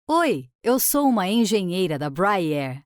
Oi, eu sou uma engenheira da Braille.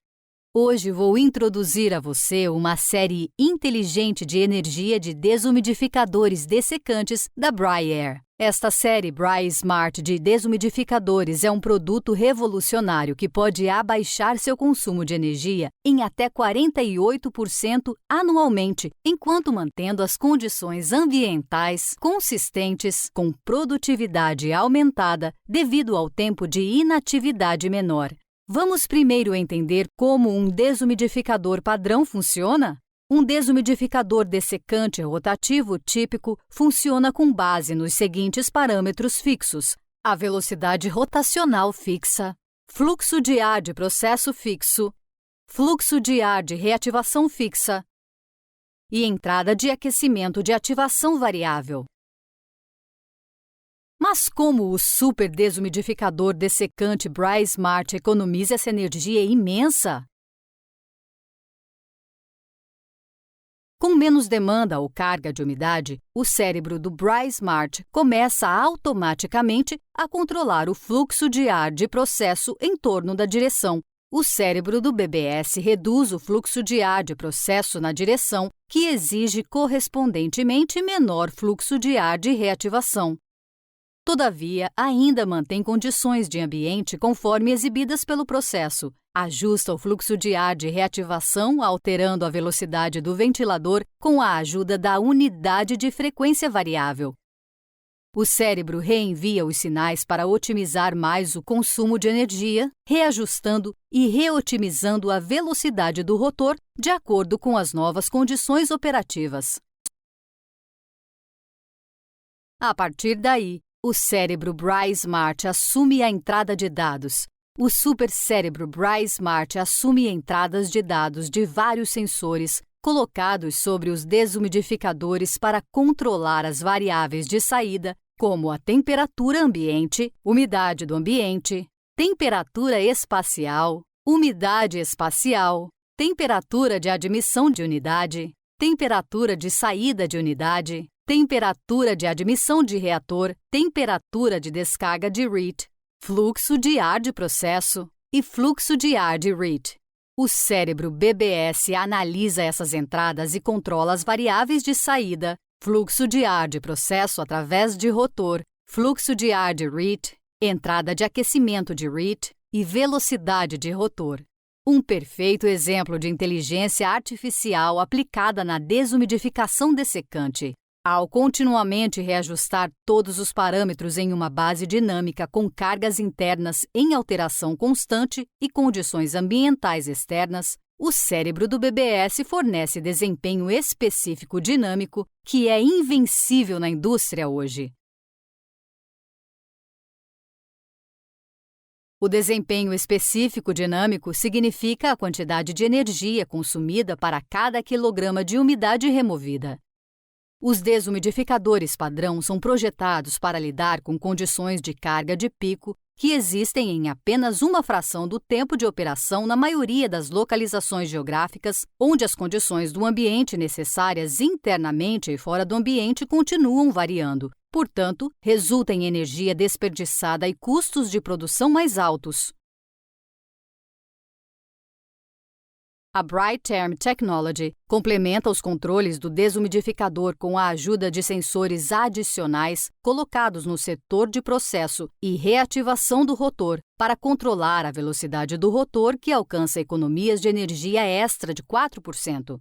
Hoje vou introduzir a você uma série inteligente de energia de desumidificadores dessecantes da Braille. Esta série Braille Smart de desumidificadores é um produto revolucionário que pode abaixar seu consumo de energia em até 48% anualmente, enquanto mantendo as condições ambientais consistentes com produtividade aumentada devido ao tempo de inatividade menor. Vamos primeiro entender como um desumidificador padrão funciona? Um desumidificador dessecante rotativo típico funciona com base nos seguintes parâmetros fixos: a velocidade rotacional fixa, fluxo de ar de processo fixo, fluxo de ar de reativação fixa e entrada de aquecimento de ativação variável. Mas como o super desumidificador dessecante Braille Smart economiza essa energia imensa? Com menos demanda ou carga de umidade, o cérebro do Braille Smart começa automaticamente a controlar o fluxo de ar de processo em torno da direção. O cérebro do BBS reduz o fluxo de ar de processo na direção, que exige correspondentemente menor fluxo de ar de reativação. Todavia, ainda mantém condições de ambiente conforme exibidas pelo processo. Ajusta o fluxo de ar de reativação alterando a velocidade do ventilador com a ajuda da unidade de frequência variável. O cérebro reenvia os sinais para otimizar mais o consumo de energia, reajustando e reotimizando a velocidade do rotor de acordo com as novas condições operativas. A partir daí, o cérebro Braille Smart assume a entrada de dados. O supercérebro Braille Smart assume entradas de dados de vários sensores colocados sobre os desumidificadores para controlar as variáveis de saída, como a temperatura ambiente, umidade do ambiente, temperatura espacial, umidade espacial, temperatura de admissão de unidade, temperatura de saída de unidade, temperatura de admissão de reator, temperatura de descarga de RET, fluxo de ar de processo e fluxo de ar de RET. O cérebro BBS analisa essas entradas e controla as variáveis de saída, fluxo de ar de processo através de rotor, fluxo de ar de RET, entrada de aquecimento de RET e velocidade de rotor. Um perfeito exemplo de inteligência artificial aplicada na desumidificação dessecante. Ao continuamente reajustar todos os parâmetros em uma base dinâmica com cargas internas em alteração constante e condições ambientais externas, o cérebro do BBS fornece desempenho específico dinâmico que é invencível na indústria hoje. O desempenho específico dinâmico significa a quantidade de energia consumida para cada quilograma de umidade removida. Os desumidificadores padrão são projetados para lidar com condições de carga de pico que existem em apenas uma fração do tempo de operação na maioria das localizações geográficas, onde as condições do ambiente necessárias internamente e fora do ambiente continuam variando. Portanto, resulta em energia desperdiçada e custos de produção mais altos. A Brightterm Technology complementa os controles do desumidificador com a ajuda de sensores adicionais colocados no setor de processo e reativação do rotor para controlar a velocidade do rotor, que alcança economias de energia extra de 4%.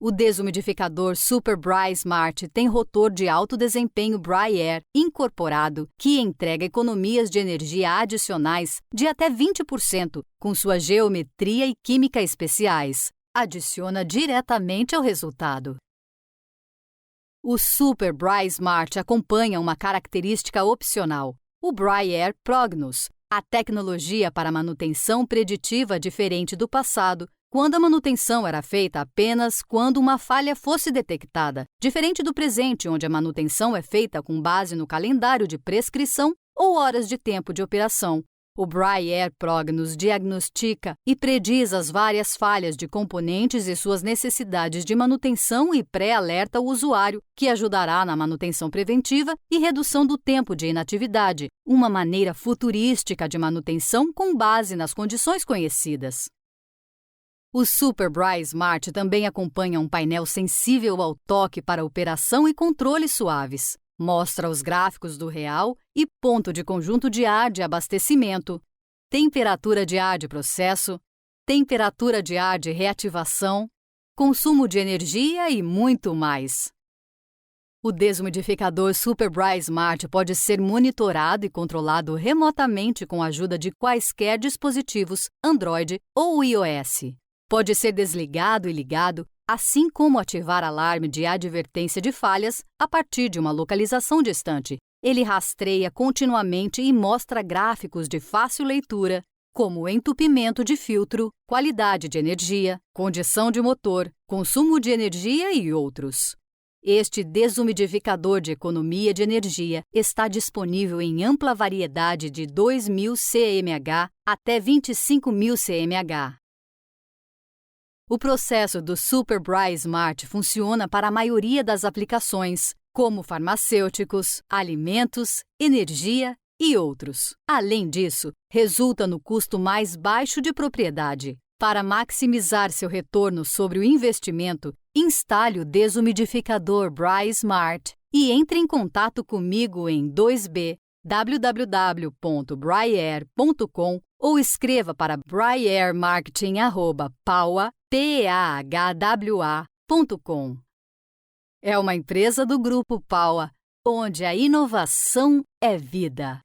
O desumidificador Super Braille Smart tem rotor de alto desempenho Braille incorporado que entrega economias de energia adicionais de até 20%, com sua geometria e química especiais. Adiciona diretamente ao resultado. O Super Braille Smart acompanha uma característica opcional, o Braille Prognos, a tecnologia para manutenção preditiva diferente do passado, quando a manutenção era feita apenas quando uma falha fosse detectada, diferente do presente, onde a manutenção é feita com base no calendário de prescrição ou horas de tempo de operação. O Braille Prognos diagnostica e prediz as várias falhas de componentes e suas necessidades de manutenção e pré-alerta o usuário, que ajudará na manutenção preventiva e redução do tempo de inatividade, uma maneira futurística de manutenção com base nas condições conhecidas. O Super Braille Smart também acompanha um painel sensível ao toque para operação e controle suaves. Mostra os gráficos do real e ponto de conjunto de ar de abastecimento, temperatura de ar de processo, temperatura de ar de reativação, consumo de energia e muito mais. O desumidificador Super Braille Smart pode ser monitorado e controlado remotamente com a ajuda de quaisquer dispositivos Android ou iOS. Pode ser desligado e ligado, assim como ativar alarme de advertência de falhas a partir de uma localização distante. Ele rastreia continuamente e mostra gráficos de fácil leitura, como entupimento de filtro, qualidade de energia, condição de motor, consumo de energia e outros. Este desumidificador de economia de energia está disponível em ampla variedade de 2.000 cmH até 25.000 cmH. O processo do Super Braille Smart funciona para a maioria das aplicações, como farmacêuticos, alimentos, energia e outros. Além disso, resulta no custo mais baixo de propriedade. Para maximizar seu retorno sobre o investimento, instale o desumidificador Braille Smart e entre em contato comigo em 2b www.braille.com ou escreva para braillemarketing@paua.com. É uma empresa do Grupo Paua, onde a inovação é vida.